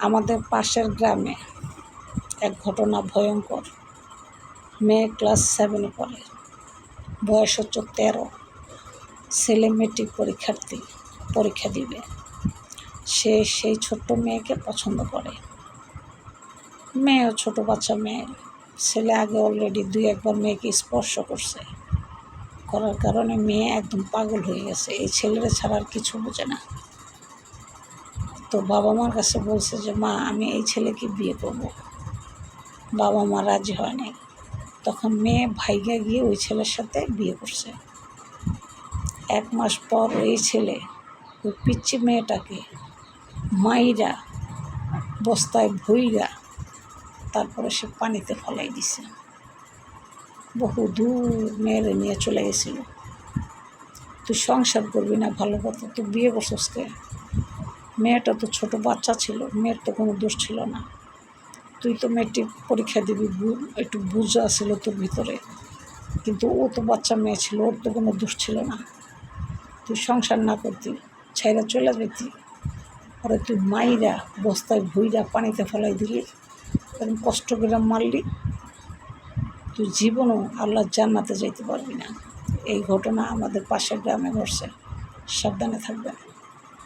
আমাদের পাশের গ্রামে এক ঘটনা ভয়ঙ্কর। মেয়ে ক্লাস 7-এ পড়ে, বয়স হচ্ছে 13। ছেলে মেট্রিক পরীক্ষা দিবে। সে সেই ছোট্ট মেয়েকে পছন্দ করে। মেয়েও ছোট বাচ্চা মেয়ে। ছেলে আগে অলরেডি 2-1 মেয়েকে স্পর্শ করার কারণে মেয়ে একদম পাগল হয়ে গেছে। এই ছেলেরা ছাড়া আর কিছু বোঝে না। তো বাবা মার কাছে বলছে যে মা, আমি এই ছেলেকে বিয়ে করব। বাবা মা রাজি হয় নাই। তখন মেয়ে ভাইগা গিয়ে ওই ছেলের সাথে বিয়ে করছে। 1 মাস পর এই ছেলে ওই পিচ্চি মেয়েটাকে মাইরা বস্তায় ভইরা তারপরে সে পানিতে ফেলাই দিছে। বহু দূর মেয়েরে নিয়ে চলে গেছিল। তুই সংসার করবি না, ভালো কথা, তুই বিয়ে করছিস কে? মেয়েটা তো ছোট বাচ্চা ছিল, মেয়ের তো কোনো দোষ ছিল না। তুই তো মেট্রিক পরীক্ষা দিবি, একটু বুঝা ছিল তোর ভিতরে, কিন্তু ও তো বাচ্চা মেয়ে ছিল, ওর তো কোনো দোষ ছিল না। তুই সংসার না করতি, ছাইরা চলে যেতি, পরে তুই মাইরা বস্তায় ভুইরা পানিতে ফেলাই দিলি, এরকম কষ্ট করে মারলি, তুই জীবনও আল্লাহর জান্নাতে যাইতে পারবি না। এই ঘটনা আমাদের পাশের গ্রামে ঘটছে। সাবধানে থাকবেন।